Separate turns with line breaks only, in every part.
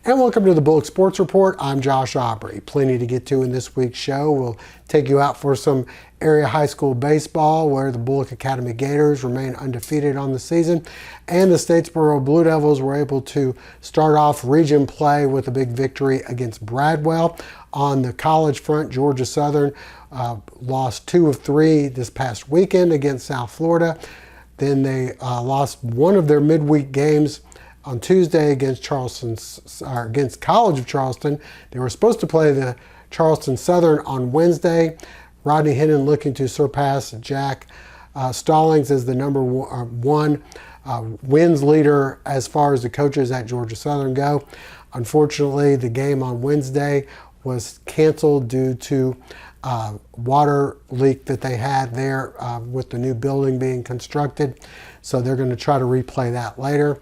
And welcome to the Bulloch Sports Report. I'm Josh Aubrey. Plenty to get to in this week's show. We'll take you out for some area high school baseball where the Bulloch Academy Gators remain undefeated on the season. And the Statesboro Blue Devils were able to start off region play with a big victory against Bradwell. On the college front, Georgia Southern lost 2 of 3 this past weekend against South Florida. Then they lost one of their midweek games on Tuesday against College of Charleston. They were supposed to play the Charleston Southern on Wednesday. Rodney Hennon looking to surpass Jack Stallings as the number one wins leader as far as the coaches at Georgia Southern go. Unfortunately, the game on Wednesday was canceled due to water leak that they had there with the new building being constructed. So they're going to try to replay that later.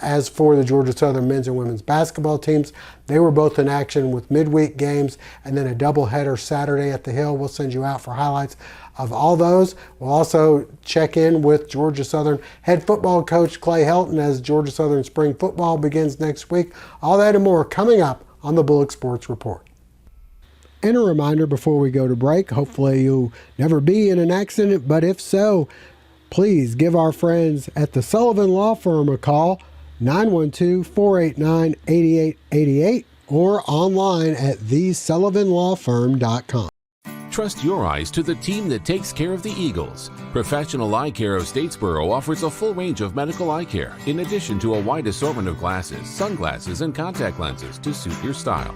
As for the Georgia Southern men's and women's basketball teams, they were both in action with midweek games and then a doubleheader Saturday at the Hill. We'll send you out for highlights of all those. We'll also check in with Georgia Southern head football coach Clay Helton as Georgia Southern spring football begins next week. All that and more coming up on the Bulloch Sports Report. And a reminder before we go to break, hopefully you'll never be in an accident, but if so, please give our friends at the Sullivan Law Firm a call, 912-489-8888, or online at thesullivanlawfirm.com.
Trust your eyes to the team that takes care of the Eagles. Professional Eye Care of Statesboro offers a full range of medical eye care, in addition to a wide assortment of glasses, sunglasses, and contact lenses to suit your style.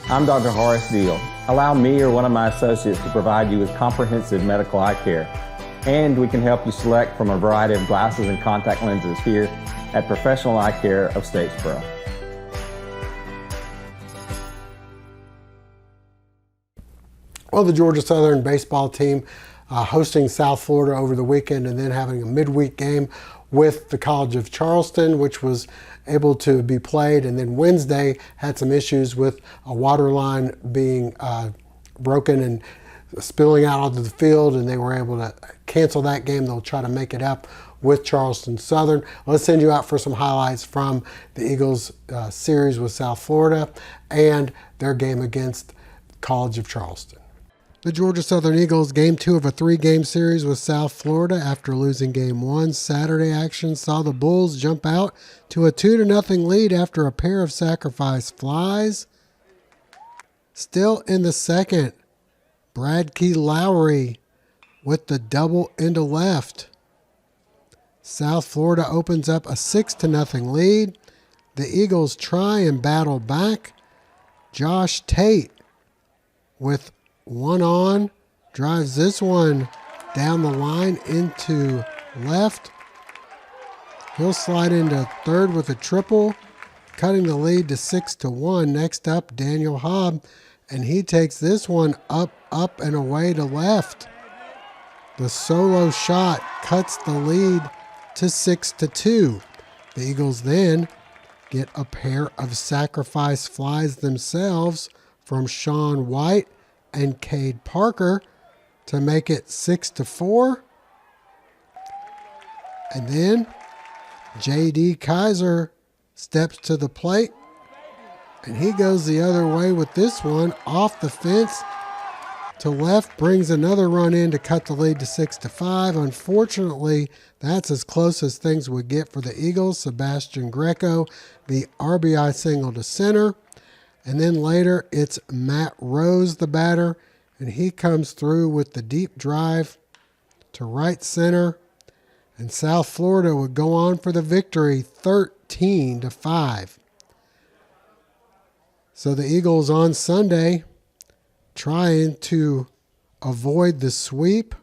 I'm Dr. Horace Deal. Allow me or one of my associates to provide you with comprehensive medical eye care. And we can help you select from a variety of glasses and contact lenses here at Professional Eye Care of Statesboro.
Well, the Georgia Southern baseball team hosting South Florida over the weekend and then having a midweek game with the College of Charleston, which was able to be played. And then Wednesday had some issues with a water line being broken and spilling out onto the field, and they were able to cancel that game. They'll try to make it up with Charleston Southern. Let's send you out for some highlights from the Eagles series with South Florida and their game against College of Charleston. The Georgia Southern Eagles game 2 of a 3-game series with South Florida after losing game 1. Saturday action saw the Bulls jump out to a 2-0 lead after a pair of sacrifice flies. Still in the second, Bradkey Lowry with the double into left. South Florida opens up a 6-0 lead. The Eagles try and battle back. Josh Tate with one on, drives this one down the line into left. He'll slide into third with a triple, cutting the lead to 6-1. Next up, Daniel Hobb, and he takes this one up, and away to left. The solo shot cuts the lead to 6-2. The Eagles then get a pair of sacrifice flies themselves from Sean White and Cade Parker to make it 6-4. And then J.D. Kaiser steps to the plate, and he goes the other way with this one off the fence to left, brings another run in to cut the lead to 6-5. Unfortunately, that's as close as things would get for the Eagles. Sebastian Greco, the RBI single to center. And then later, it's Matt Rose, the batter, and he comes through with the deep drive to right center. And South Florida would go on for the victory, 13-5. So the Eagles on Sunday trying to avoid the sweep.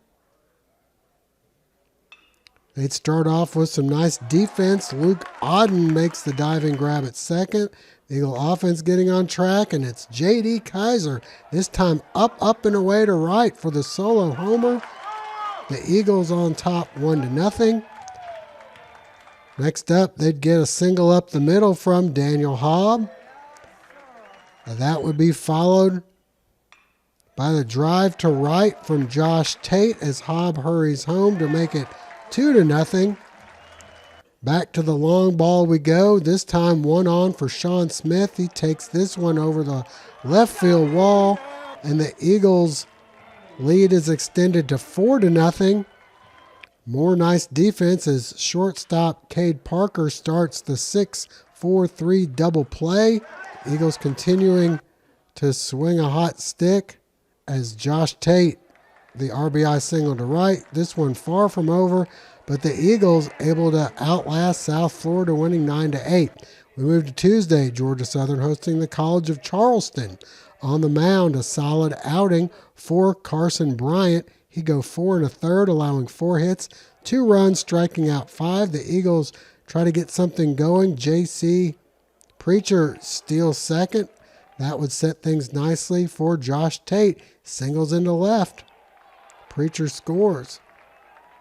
They'd start off with some nice defense. Luke Auden makes the diving grab at second. The Eagle offense getting on track, and it's J.D. Kaiser, this time up and away to right for the solo homer. The Eagles on top 1-0. Next up, they'd get a single up the middle from Daniel Hobb. That would be followed by the drive to right from Josh Tate as Hobb hurries home to make it 2-0. Back to the long ball we go. This time one on for Sean Smith. He takes this one over the left field wall, and the Eagles' lead is extended to 4-0. More nice defense as shortstop Cade Parker starts the 6-4-3 double play. Eagles continuing to swing a hot stick as Josh Tate, the RBI single to right. This one far from over, but the Eagles able to outlast South Florida, winning 9-8. We move to Tuesday, Georgia Southern hosting the College of Charleston. On the mound, a solid outing for Carson Bryant. He go 4 1/3, allowing 4 hits, 2 runs, striking out 5. The Eagles try to get something going. J.C. Preacher steals second. That would set things nicely for Josh Tate. Singles into left. Preacher scores.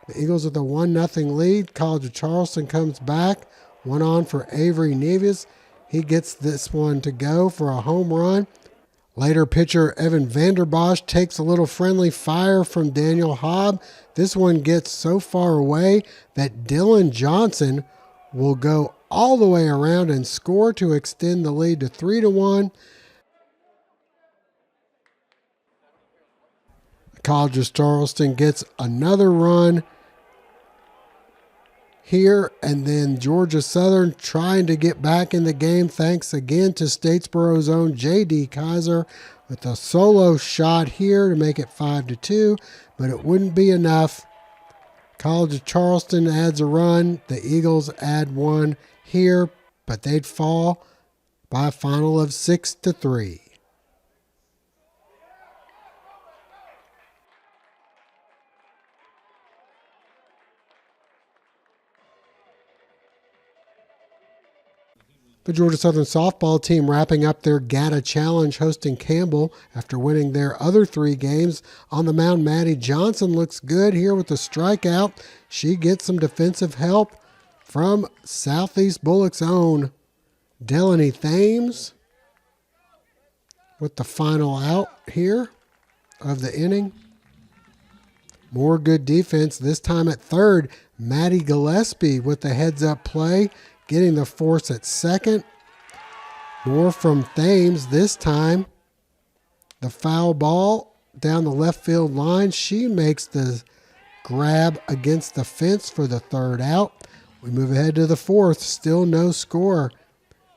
The Eagles with a 1-0 lead. College of Charleston comes back. One on for Avery Nevis. He gets this one to go for a home run. Later, pitcher Evan Vanderbosch takes a little friendly fire from Daniel Hobb. This one gets so far away that Dylan Johnson will go all the way around and score to extend the lead to 3-1. College of Charleston gets another run here, and then Georgia Southern trying to get back in the game thanks again to Statesboro's own J.D. Kaiser with a solo shot here to make it 5-2, but it wouldn't be enough. College of Charleston adds a run. The Eagles add one here, but they'd fall by a final of 6-3. The Georgia Southern softball team wrapping up their GATA Challenge, hosting Campbell after winning their other 3 games. On the mound, Maddie Johnson looks good here with a strikeout. She gets some defensive help from Southeast Bulloch's own Delaney Thames with the final out here of the inning. More good defense, this time at third. Maddie Gillespie with the heads-up play, getting the force at second. More from Thames this time. The foul ball down the left field line. She makes the grab against the fence for the third out. We move ahead to the fourth. Still no score.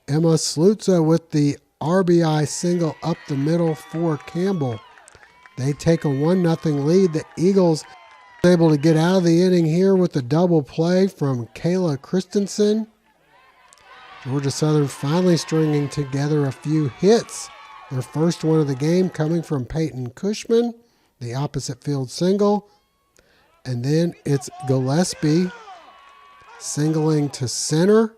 Emma Slutza with the RBI single up the middle for Campbell. They take a 1-0 lead. The Eagles able to get out of the inning here with a double play from Kayla Christensen. Georgia Southern finally stringing together a few hits. Their first one of the game coming from Peyton Cushman, the opposite field single. And then it's Gillespie singling to center.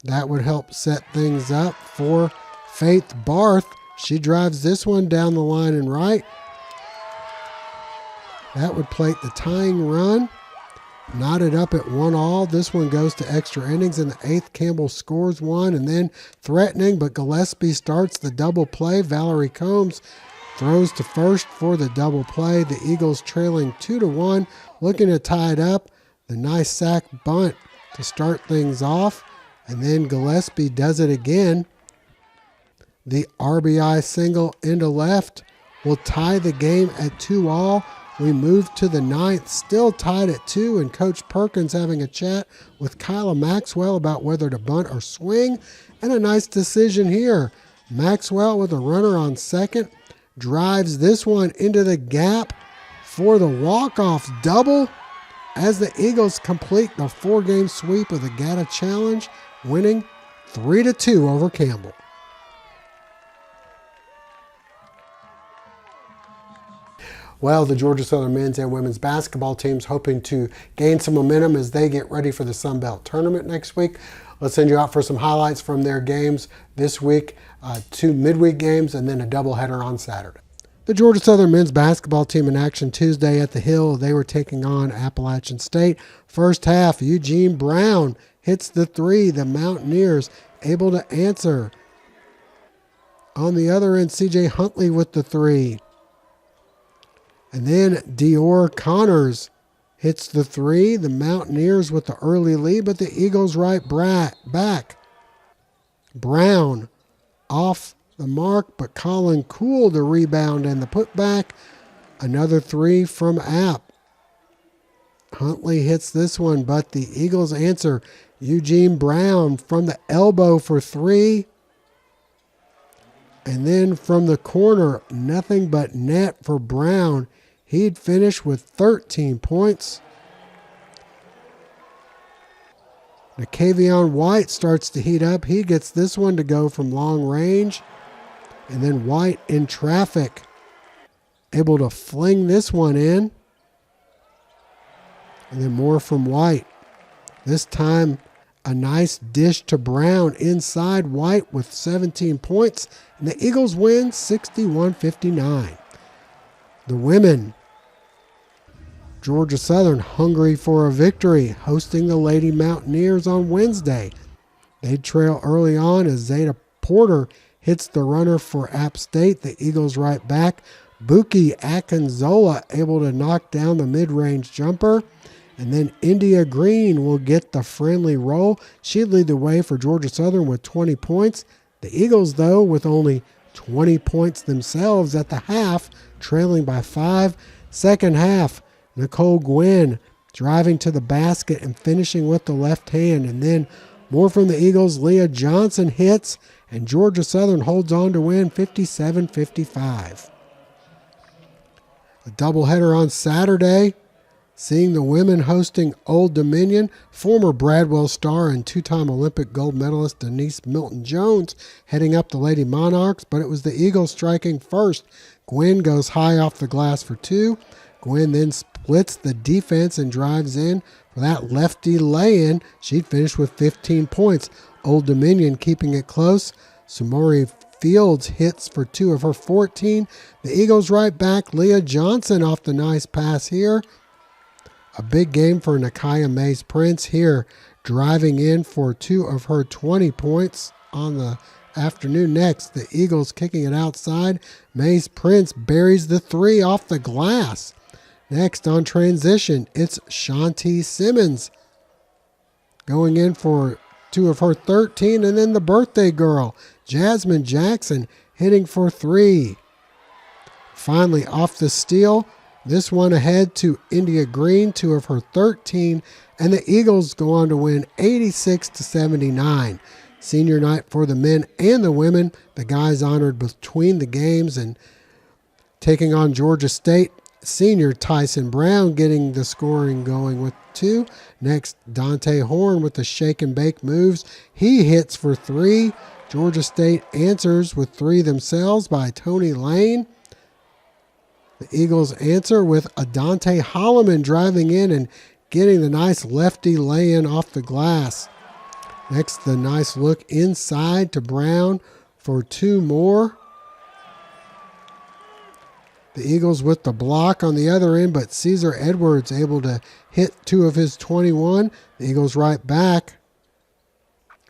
That would help set things up for Faith Barth. She drives this one down the line and right. That would plate the tying run. Knotted up at 1-1. This one goes to extra innings. In the 8th, Campbell scores one and then threatening, but Gillespie starts the double play. Valerie Combs throws to first for the double play. The Eagles trailing 2-1, looking to tie it up. The nice sack bunt to start things off, and then Gillespie does it again. The RBI single into left will tie the game at 2-2. We move to the 9th, still tied at 2, and Coach Perkins having a chat with Kyla Maxwell about whether to bunt or swing, and a nice decision here. Maxwell with a runner on second drives this one into the gap for the walk-off double as the Eagles complete the 4-game sweep of the GATA Challenge, winning 3-2 over Campbell. Well, the Georgia Southern men's and women's basketball teams hoping to gain some momentum as they get ready for the Sun Belt Tournament next week. Let's send you out for some highlights from their games this week, 2 midweek games, and then a doubleheader on Saturday. The Georgia Southern men's basketball team in action Tuesday at the Hill. They were taking on Appalachian State. First half, Eugene Brown hits the 3. The Mountaineers able to answer. On the other end, C.J. Huntley with the 3. And then Dior Connors hits the three. The Mountaineers with the early lead, but the Eagles right back. Brown off the mark, but Colin Cool the rebound and the putback. Another three from App. Huntley hits this one, but the Eagles answer. Eugene Brown from the elbow for three. And then from the corner, nothing but net for Brown. He'd finish with 13 points. Nakavion White starts to heat up. He gets this one to go from long range. And then White in traffic, able to fling this one in. And then more from White. This time, a nice dish to Brown inside. White with 17 points. And the Eagles win 61-59. The women, Georgia Southern, hungry for a victory, hosting the Lady Mountaineers on Wednesday. They trail early on as Zeta Porter hits the runner for App State. The Eagles right back. Buki Akinzola able to knock down the mid-range jumper. And then India Green will get the friendly roll. She'd lead the way for Georgia Southern with 20 points. The Eagles, though, with only 20 points themselves at the half, trailing by 5. Second half, Nicole Gwynn driving to the basket and finishing with the left hand. And then more from the Eagles. Leah Johnson hits, and Georgia Southern holds on to win 57-55. A doubleheader on Saturday, seeing the women hosting Old Dominion. Former Bradwell star and two-time Olympic gold medalist Denise Milton-Jones heading up the Lady Monarchs, but it was the Eagles striking first. Gwynn goes high off the glass for two. Gwynn then splits the defense and drives in for that lefty lay-in. She'd finish with 15 points. Old Dominion keeping it close. Sumori Fields hits for 2 of her 14. The Eagles right back. Leah Johnson off the nice pass here. A big game for Nakaya Mays Prince here, driving in for 2 of her 20 points on the afternoon. Next, the Eagles kicking it outside. Mays Prince buries the 3 off the glass. Next on transition, it's Shanti Simmons going in for 2 of her 13. And then the birthday girl, Jasmine Jackson, hitting for 3. Finally, off the steal, this one ahead to India Green, 2 of her 13, and the Eagles go on to win 86-79. Senior night for the men and the women. The guys honored between the games and taking on Georgia State. Senior Tyson Brown getting the scoring going with 2. Next, Dante Horn with the shake and bake moves. He hits for 3. Georgia State answers with 3 themselves by Tony Lane. The Eagles answer with Adante Holloman driving in and getting the nice lefty lay-in off the glass. Next, the nice look inside to Brown for 2 more. The Eagles with the block on the other end, but Caesar Edwards able to hit 2 of his 21. The Eagles right back.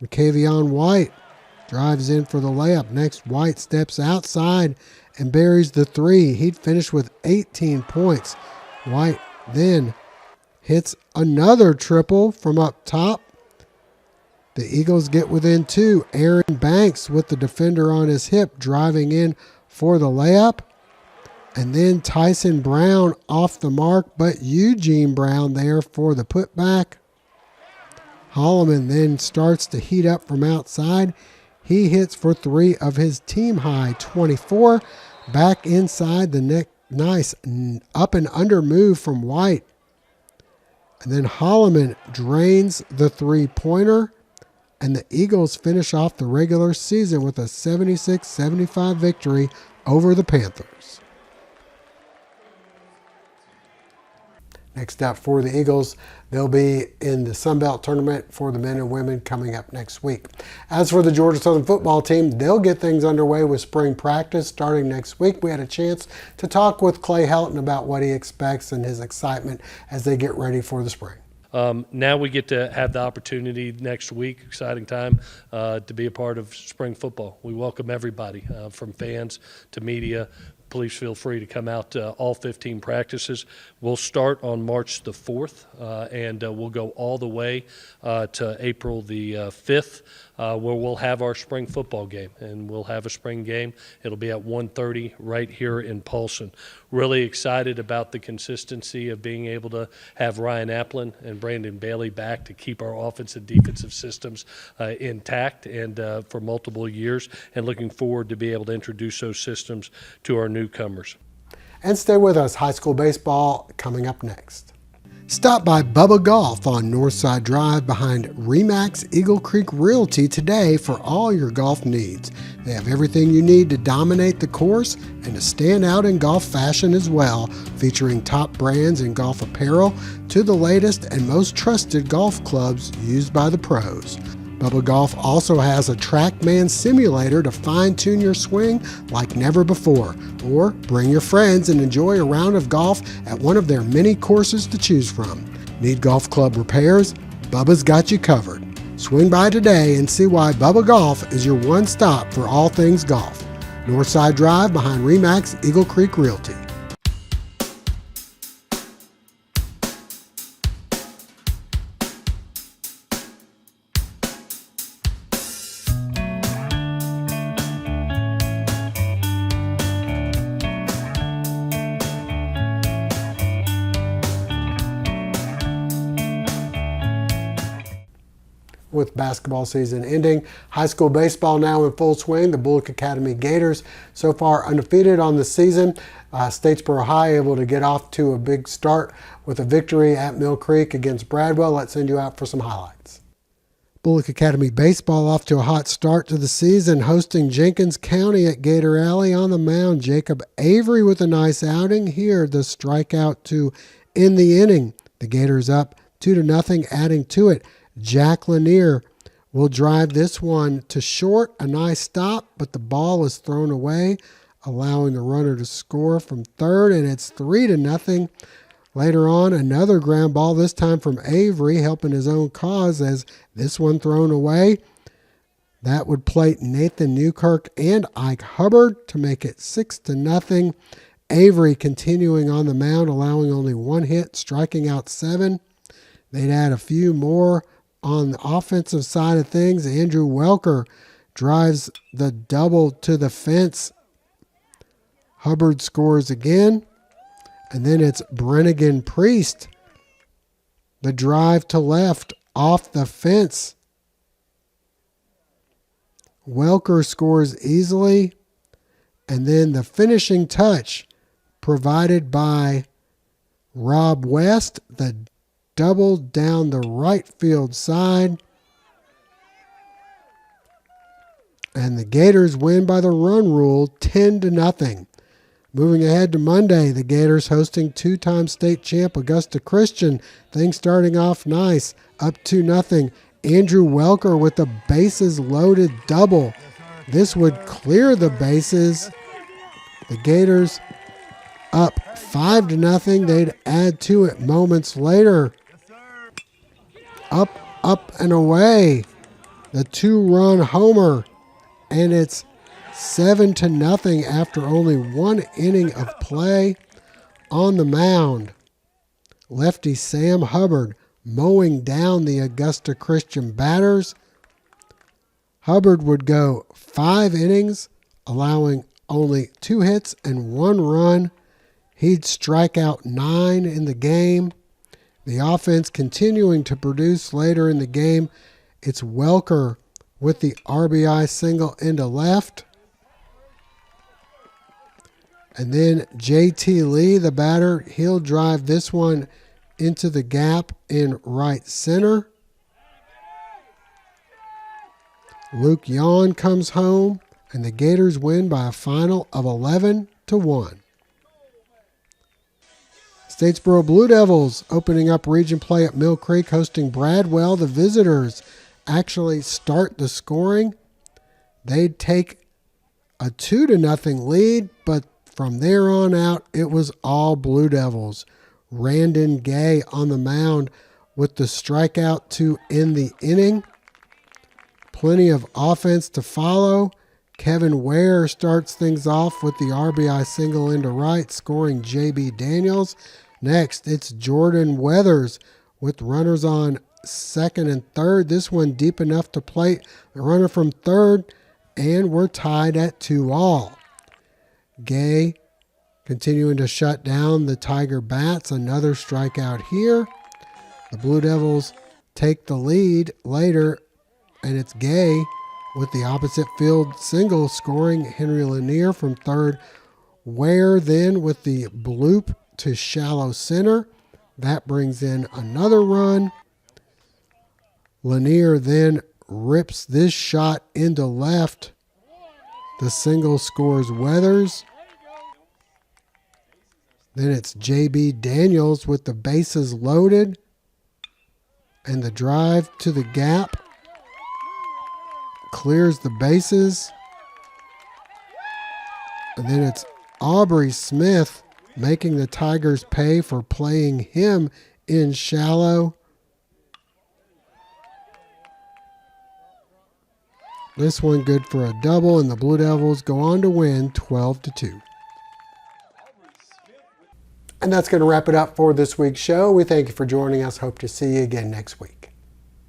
Nakavion White drives in for the layup. Next, White steps outside and buries the 3. He'd finish with 18 points. White then hits another triple from up top. The Eagles get within 2. Aaron Banks with the defender on his hip driving in for the layup. And then Tyson Brown off the mark, but Eugene Brown there for the putback. Holloman then starts to heat up from outside. He hits for 3 of his team high 24. Back inside, the nice up and under move from White. And then Holloman drains the 3-pointer. And the Eagles finish off the regular season with a 76-75 victory over the Panthers. Next up for the Eagles, they'll be in the Sun Belt tournament for the men and women coming up next week. As for the Georgia Southern football team, they'll get things underway with spring practice starting next week. We had a chance to talk with Clay Helton about what he expects and his excitement as they get ready for the spring.
Now we get to have the opportunity next week, exciting time, to be a part of spring football. We welcome everybody, from fans to media, please feel free to come out to all 15 practices. We'll start on March the 4th, and we'll go all the way to April the 5th, where we'll have our spring football game. And we'll have a spring game. It'll be at 1:30 right here in Paulson. Really excited about the consistency of being able to have Ryan Applin and Brandon Bailey back to keep our offensive defensive systems intact and for multiple years, and looking forward to be able to introduce those systems to our newcomers.
And stay with us, high school baseball coming up next. Stop by Bubba Golf on Northside Drive behind Remax Eagle Creek Realty today for all your golf needs. They have everything you need to dominate the course and to stand out in golf fashion as well, featuring top brands in golf apparel to the latest and most trusted golf clubs used by the pros. Bubba Golf also has a TrackMan simulator to fine-tune your swing like never before. Or bring your friends and enjoy a round of golf at one of their many courses to choose from. Need golf club repairs? Bubba's got you covered. Swing by today and see why Bubba Golf is your one stop for all things golf. Northside Drive behind Remax Eagle Creek Realty. With basketball season ending, high school baseball now in full swing. The Bulloch Academy Gators so far undefeated on the season. Statesboro High able to get off to a big start with a victory at Mill Creek against Bradwell. Let's send you out for some highlights. Bulloch Academy baseball off to a hot start to the season, hosting Jenkins County at Gator Alley. On the mound, Jacob Avery with a nice outing. Here, the strikeout to end the inning. The Gators up 2-0, adding to it. Jack Lanier will drive this one to short. A nice stop, but the ball is thrown away, allowing the runner to score from third, and it's 3-0. Later on, another ground ball, this time from Avery, helping his own cause as this one thrown away. That would plate Nathan Newkirk and Ike Hubbard to make it 6-0. Avery continuing on the mound, allowing only one hit, striking out 7. They'd add a few more. On the offensive side of things, Andrew Welker drives the double to the fence. Hubbard scores again. And then it's Brennigan Priest. The drive to left off the fence. Welker scores easily. And then the finishing touch provided by Rob West. The double down the right field side. And the Gators win by the run rule, 10-0. Moving ahead to Monday, the Gators hosting two-time state champ Augusta Christian. Things starting off nice, up 2-0. Andrew Welker with a bases-loaded double. This would clear the bases. The Gators up 5-0. They'd add to it moments later. Up and away. The 2-run homer. And it's 7-0 after only one inning of play. On the mound, lefty Sam Hubbard mowing down the Augusta Christian batters. Hubbard would go 5 innings, allowing only 2 hits and 1 run. He'd strike out 9 in the game. The offense continuing to produce later in the game. It's Welker with the RBI single into left. And then J.T. Lee, the batter, he'll drive this one into the gap in right center. Luke Yawn comes home, and the Gators win by a final of 11-1. Statesboro Blue Devils opening up region play at Mill Creek, hosting Bradwell. The visitors actually start the scoring. They'd take a 2-0 lead, but from there on out, it was all Blue Devils. Randon Gay on the mound with the strikeout to end the inning. Plenty of offense to follow, Kevin Ware starts things off with the RBI single into right, scoring J.B. Daniels. Next, it's Jordan Weathers with runners on second and third. This one deep enough to plate the runner from third, and we're tied at 2-all. Gay continuing to shut down the Tiger bats. Another strikeout here. The Blue Devils take the lead later, and it's Gay with the opposite field single, scoring Henry Lanier from third. Ware then with the bloop to shallow center. That brings in another run. Lanier then rips this shot into left. The single scores Weathers. Then it's J.B. Daniels with the bases loaded. And the drive to the gap clears the bases. And then it's Aubrey Smith making the Tigers pay for playing him in shallow. This one good for a double, and the Blue Devils go on to win 12-2. And that's going to wrap it up for this week's show. We thank you for joining us. Hope to see you again next week.